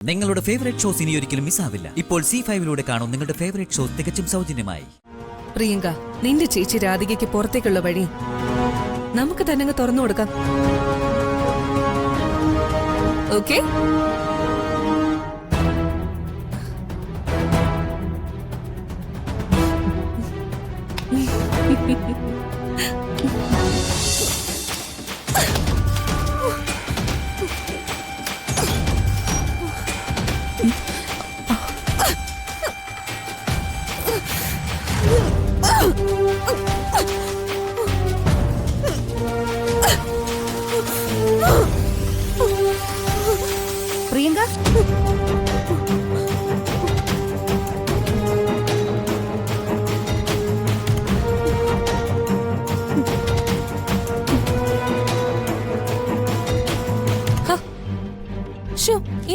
നിങ്ങളുടെ favourite shows ഇനി ഒരിക്കലും മിസ്സാവില്ല. ഇപ്പോൾ C5 കാണും നിങ്ങളുടെ ഫേവറേറ്റ് ഷോസ് തികച്ചും സൗജന്യമായി. പ്രിയങ്ക, നിന്റെ ചേച്ചി രാധികയ്ക്ക് പുറത്തേക്കുള്ള വഴി നമുക്ക് തന്നെ തുറന്നു കൊടുക്കാം. ഓക്കേ? പ്രിയങ്ക,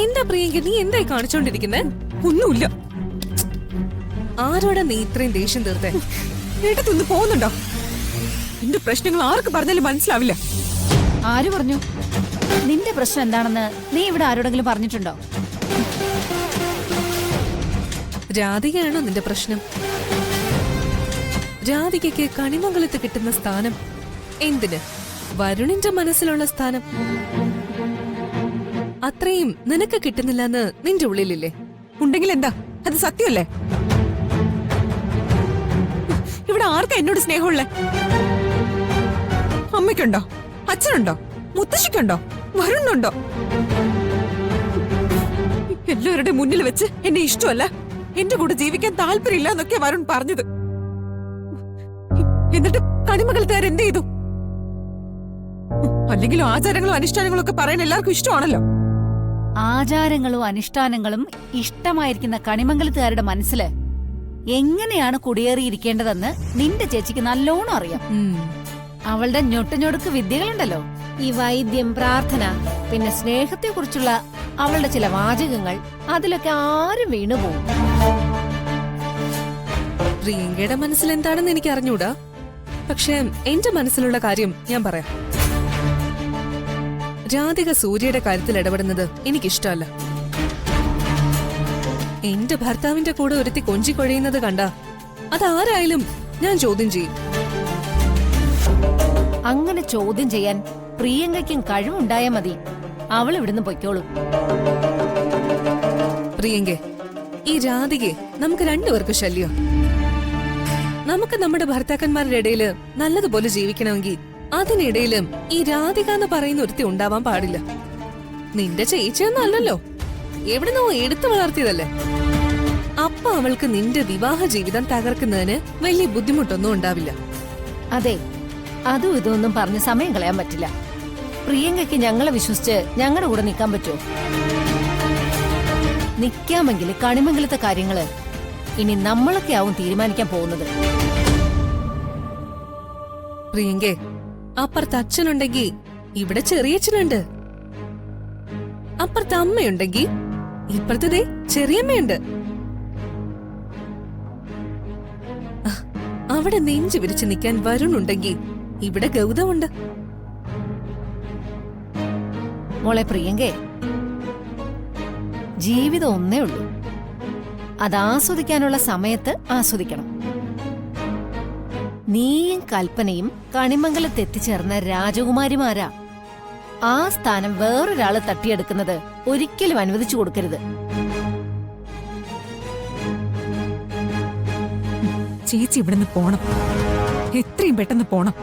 എന്താ പ്രിയങ്ക, നീ എന്തായി കാണിച്ചോണ്ടിരിക്കുന്നേ? ഒന്നുമില്ല. ആരോടാ നീ ഇത്രയും ദേഷ്യം തീർത്തേ? ഏട്ടത്തൊന്ന് പോകുന്നുണ്ടോ? എന്റെ പ്രശ്നങ്ങൾ ആർക്ക് പറഞ്ഞാലും മനസ്സിലാവില്ല. ആര് പറഞ്ഞു? നിന്റെ പ്രശ്നം എന്താണെന്ന് നീ ഇവിടെ ആരോടെങ്കിലും പറഞ്ഞിട്ടുണ്ടോ? രാധികയാണോ നിന്റെ പ്രശ്നം? രാധികയ്ക്ക് കണിമംഗലത്ത് കിട്ടുന്ന സ്ഥാനം എന്തിന്? വരുണിന്റെ മനസ്സിലുള്ള സ്ഥാനം അത്രയും നിനക്ക് കിട്ടുന്നില്ലെന്ന് നിന്റെ ഉള്ളിലില്ലേ? ഉണ്ടെങ്കിൽ എന്താ, അത് സത്യമല്ലേ? ഇവിടെ ആർക്കാ എന്നോട് സ്നേഹമുള്ളേ? അമ്മയ്ക്കുണ്ടോ? അച്ഛനുണ്ടോ? മുത്തശ്ശിക്കുണ്ടോ? വരുന്നുണ്ടോ? എല്ലാവരുടെ മുന്നിൽ വെച്ച് എന്നെ ഇഷ്ടമല്ല, എന്റെ കൂടെ ജീവിക്കാൻ താല്പര്യമില്ല എന്നൊക്കെ വരുൺ പറഞ്ഞത്. എന്നിട്ട് കണിമംഗലത്തുകാർ എന്ത് ചെയ്തു? അല്ലെങ്കിലും ആചാരങ്ങളും അനുഷ്ഠാനങ്ങളും ഒക്കെ പറയാൻ എല്ലാവർക്കും ഇഷ്ടമാണല്ലോ. ആചാരങ്ങളും അനുഷ്ഠാനങ്ങളും ഇഷ്ടമായിരിക്കുന്ന കണിമംഗലത്തുകാരുടെ മനസ്സില് എങ്ങനെയാണ് കുടിയേറിയിരിക്കേണ്ടതെന്ന് നിന്റെ ചേച്ചിക്ക് നല്ലോണം അറിയാം. അവളുടെ ഞൊട്ടുഞൊടുക്ക് വിദ്യകളുണ്ടല്ലോ, ഈ വൈദ്യം, പ്രാർത്ഥന, പിന്നെ സ്നേഹത്തെ കുറിച്ചുള്ള അവളുടെ ചില വാചകങ്ങൾ, അതിലൊക്കെ ആരും വീണുപോകും. പ്രിയങ്കയുടെ മനസ്സിൽ എന്താണെന്ന് എനിക്ക് അറിഞ്ഞൂടാ. പക്ഷെ എന്റെ മനസ്സിലുള്ള കാര്യം ഞാൻ പറയാം. രാധിക സൂര്യയുടെ കാര്യത്തിൽ ഇടപെടുന്നത് എനിക്കിഷ്ടമല്ല. എന്റെ ഭർത്താവിന്റെ കൂടെ ഒരുത്തി കൊഞ്ചിക്കൊഴയുന്നത് കണ്ട അതാരായാലും ഞാൻ ചോദ്യം ചെയ്യും. അങ്ങനെ ചോദ്യം ചെയ്യാൻ പ്രിയങ്കയ്ക്കും കഴിവുണ്ടായാ മതി. അവൾ ഇവിടുന്ന് പൊയ്ക്കോളും. പ്രിയങ്കെ, ഈ രാധികെ നമുക്ക് രണ്ടുപേർക്ക് ശല്യം. നമുക്ക് നമ്മുടെ ഭർത്താക്കന്മാരുടെ ഇടയില് നല്ലതുപോലെ ജീവിക്കണമെങ്കിൽ അതിനിടയിലും ഈ രാധിക എന്ന് പറയുന്ന ഒരുത്തി ഉണ്ടാവാൻ പാടില്ല. നിന്റെ ചേച്ചിയൊന്നല്ലല്ലോ, എവിടുന്നോ എടുത്തു വളർത്തിയതല്ലേ. അപ്പൊ അവൾക്ക് നിന്റെ വിവാഹ ജീവിതം തകർക്കുന്നതിന് വലിയ ബുദ്ധിമുട്ടൊന്നും ഉണ്ടാവില്ല. അതെ, അതും ഇതൊന്നും പറഞ്ഞ് സമയം കളയാൻ പറ്റില്ല. പ്രിയങ്കയ്ക്ക് ഞങ്ങളെ വിശ്വസിച്ച് ഞങ്ങളുടെ കൂടെ നിൽക്കാൻ പറ്റുമോ? നിൽക്കാമെങ്കിൽ കണിമംഗലത്തെ കാര്യങ്ങള് ഇനി നമ്മളൊക്കെ ആവും തീരുമാനിക്കാൻ പോകുന്നത്. പ്രിയങ്കെ, അപ്പുറത്ത് അച്ഛനുണ്ടെങ്കിൽ ഇവിടെ ചെറിയച്ഛനുണ്ട്. അപ്പുറത്ത് അമ്മയുണ്ടെങ്കിൽ ഇപ്പുറത്തതേ ചെറിയമ്മയുണ്ട്. അവിടെ നെഞ്ചു വിരിച്ച് നിൽക്കാൻ വരുണുണ്ടെങ്കിൽ ഇവിടെ ഗൗതമുണ്ട്. മോളെ പ്രിയങ്കെ, ജീവിതം ഒന്നേ ഉള്ളൂ. അത് ആസ്വദിക്കാനുള്ള സമയത്ത് ആസ്വദിക്കണം. നീയും കൽപ്പനയും കണിമംഗലത്ത് എത്തിച്ചേർന്ന രാജകുമാരിമാരാ. ആ സ്ഥാനം വേറൊരാള് തട്ടിയെടുക്കുന്നത് ഒരിക്കലും അനുവദിച്ചു കൊടുക്കരുത്. ചേച്ചി ഇവിടുന്ന് പോണം, എത്രയും പെട്ടെന്ന് പോണം.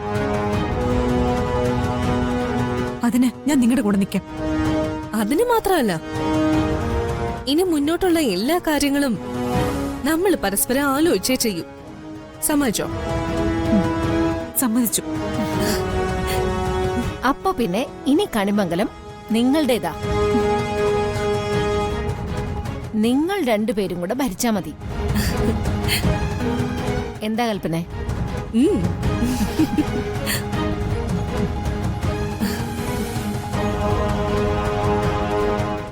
അതിന് ഞാൻ നിങ്ങളുടെ കൂടെ നിൽക്കാം. അതിന് മാത്രമല്ല, ഇനി മുന്നോട്ടുള്ള എല്ലാ കാര്യങ്ങളും നമ്മൾ പരസ്പരം ആലോചിച്ചേ ചെയ്യൂ. സമ്മതിച്ചോ? സമ്മതിച്ചു. അപ്പൊ പിന്നെ ഇനി കണിമംഗലം നിങ്ങളുടേതാ. നിങ്ങൾ രണ്ടുപേരും കൂടെ ഭരിച്ചാ മതി. എന്താ കൽപ്പന?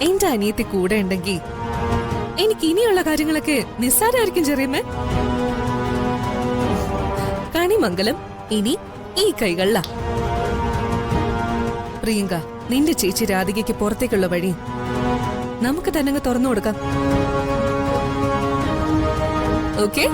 എന്റെ അനിയത്തി കൂടെ ഉണ്ടെങ്കിൽ എനിക്ക് ഇനിയുള്ള കാര്യങ്ങളൊക്കെ നിസ്സാരമായിരിക്കും ചെറിയമ്മേ. കണിമംഗലം ഇനി ഈ കൈകളിലാ. പ്രിയങ്ക, നിന്റെ ചേച്ചി രാധികയ്ക്ക് പുറത്തേക്കുള്ള വഴി നമുക്ക് തന്നെ അങ്ങ് തുറന്നു കൊടുക്കാം. ഓക്കെ?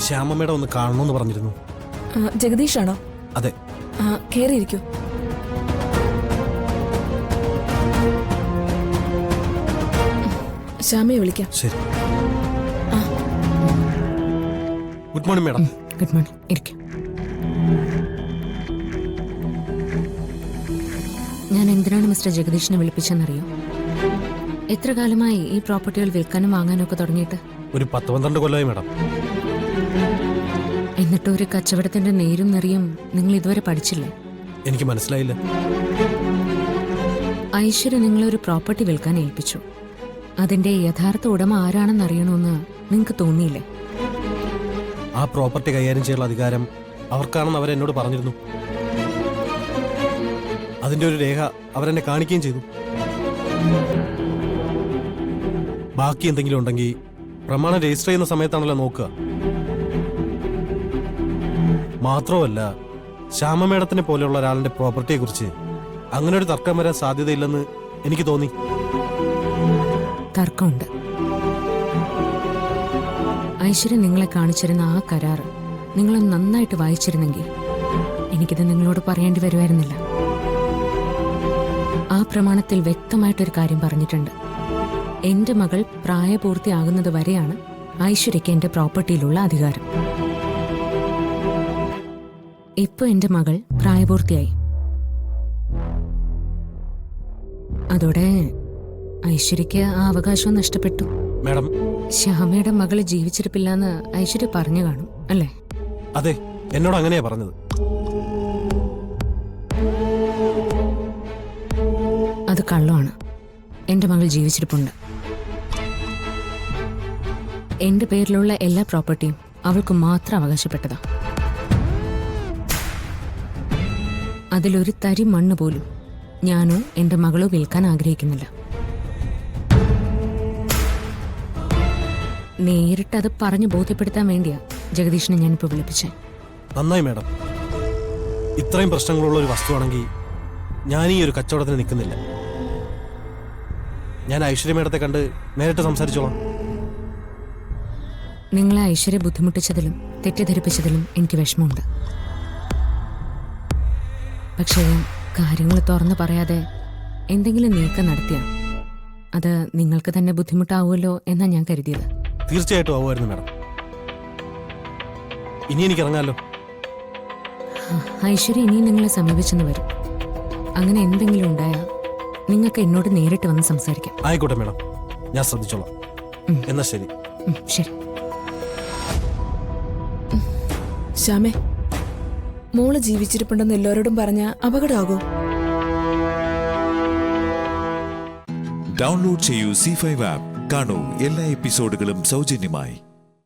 ശ്യാമമ്മയുടെ ഒന്ന് കാണണമെന്ന് പറഞ്ഞിരുന്നു. ജഗദീഷ് ആണോ? അതെ. കേറിയിരിക്കൂ. ശ്യാമയെ വിളിക്കാം. ശരി. Good morning madam. Good morning. ഇരിക്കും. ഞാൻ എന്തിനാണ് മിസ്റ്റർ ജഗദീഷിനെ വിളിപ്പിച്ചെന്നറിയോ? എത്ര കാലമായി ഈ പ്രോപ്പർട്ടികൾ വിൽക്കാനും വാങ്ങാനും ഒക്കെ തുടങ്ങിയിട്ട്? ഒരു 10-12 കൊല്ലമായി മാഡം. എന്നിട്ട് ഒരു കച്ചവടത്തിന്റെ നേരും നിറയും നിങ്ങൾ ഇതുവരെ പഠിച്ചില്ലേ? എനിക്ക് മനസ്സിലായില്ല. ഐശ്വര്യ നിങ്ങളെ ഒരു പ്രോപ്പർട്ടി വിൽക്കാൻ ഏൽപ്പിച്ചു. അതിന്റെ യഥാർത്ഥ ഉടമ ആരാണെന്ന് അറിയണമെന്ന് നിങ്ങൾക്ക് തോന്നിയില്ലേ? ആ പ്രോപ്പർട്ടി കൈകാര്യം ചെയ്യാനുള്ള അധികാരം അവർക്കാണെന്ന് അവരെന്നോട് പറഞ്ഞിരുന്നു. അതിന്റെ ഒരു രേഖ അവരെന്നെ കാണിക്കുകയും ചെയ്തു. ബാക്കി എന്തെങ്കിലും ഉണ്ടെങ്കിൽ പ്രമാണം രജിസ്റ്റർ ചെയ്യുന്ന സമയത്താണല്ലോ നോക്കുക. മാത്രമല്ല, ശ്യാമ മേഡത്തിനെ പോലെയുള്ള ഒരാളുടെ പ്രോപ്പർട്ടിയെ കുറിച്ച് അങ്ങനെ ഒരു തർക്കം വരാൻ സാധ്യതയില്ലെന്ന് എനിക്ക് തോന്നി. തർക്കമുണ്ട്. ഐശ്വര്യ നിങ്ങളെ കാണിച്ചിരുന്ന ആ കരാർ നിങ്ങൾ നന്നായിട്ട് വായിച്ചിരുന്നെങ്കിൽ എനിക്കിത് നിങ്ങളോട് പറയേണ്ടി വരുമായിരുന്നില്ല. ആ പ്രമാണത്തിൽ വ്യക്തമായിട്ടൊരു കാര്യം പറഞ്ഞിട്ടുണ്ട്. എന്റെ മകൾ പ്രായപൂർത്തിയാകുന്നത് വരെയാണ് ഐശ്വര്യയ്ക്ക് എന്റെ പ്രോപ്പർട്ടിയിലുള്ള അധികാരം. ഇപ്പൊ എന്റെ മകൾ പ്രായപൂർത്തിയായി. അതോടെ ഐശ്വര്യയ്ക്ക് ആ അവകാശവും നഷ്ടപ്പെട്ടു. മാഡം, ശ്യാമയുടെ മകള് ജീവിച്ചിരിപ്പില്ലാന്ന് ഐശ്വര്യ പറഞ്ഞു കാണും അല്ലേ? അതെ, എന്നോട് അങ്ങനെയാ പറഞ്ഞത്. അത് കള്ളമാണ്. എന്റെ മകൾ ജീവിച്ചിരിപ്പുണ്ട്. എന്റെ പേരിലുള്ള എല്ലാ പ്രോപ്പർട്ടിയും അവൾക്ക് മാത്രം അവകാശപ്പെട്ടതാ. അതിലൊരു തരി മണ്ണ് പോലും ഞാനോ എന്റെ മകളോ വിൽക്കാൻ ആഗ്രഹിക്കുന്നില്ല. നേരിട്ട് അത് പറഞ്ഞു ബോധ്യപ്പെടുത്താൻ വേണ്ടിയാ ജഗദീഷിനെ ഞാനിപ്പോ വിളിപ്പിച്ചേ. നന്നായി മാഡം. ഇത്രയും പ്രശ്നങ്ങളുള്ള ഒരു വസ്തുവാണെങ്കിൽ ഞാൻ ഈ ഒരു കച്ചവടത്തിന് നിൽക്കുന്നില്ല. ഞാൻ ഐശ്വര്യ മേഡത്തെ കണ്ട് നേരിട്ട് സംസാരിച്ചോളാം. നിങ്ങളെ ഐശ്വര്യ ബുദ്ധിമുട്ടിച്ചതിലും തെറ്റിദ്ധരിപ്പിച്ചതിലും എനിക്ക് വിഷമമുണ്ട്. പക്ഷേ കാര്യങ്ങൾ തുറന്നു പറയാതെ എന്തെങ്കിലും നീക്കം നടത്തിയ അത് നിങ്ങൾക്ക് തന്നെ ബുദ്ധിമുട്ടാവുമല്ലോ എന്നാ ഞാൻ കരുതിയത്. തീർച്ചയായിട്ടും ആവുമായിരുന്നു മാഡം. ഇനി എനിക്ക് ഇറങ്ങാമല്ലോ. ഐശ്വര്യ ഇനിയും നിങ്ങളെ സമീപിച്ചെന്ന് വരും. അങ്ങനെ എന്തെങ്കിലും ഉണ്ടായാൽ നിങ്ങൾക്ക് എന്നോട് നേരിട്ട് വന്ന് സംസാരിക്കാം. ആയിക്കോട്ടെ മാഡം, ഞാൻ ശ്രദ്ധിച്ചോളാം. എന്നാ ശരി. ശരി. ശ്യാമേ, മോള് ജീവിച്ചിരിപ്പുണ്ടെന്ന് എല്ലാവരോടും പറഞ്ഞ അപകടമാകോ? ഡൗൺലോഡ് ചെയ്യൂ C5 ആപ്പ്. കാണൂ എല്ലാ എപ്പിസോഡുകളും സൗജന്യമായി.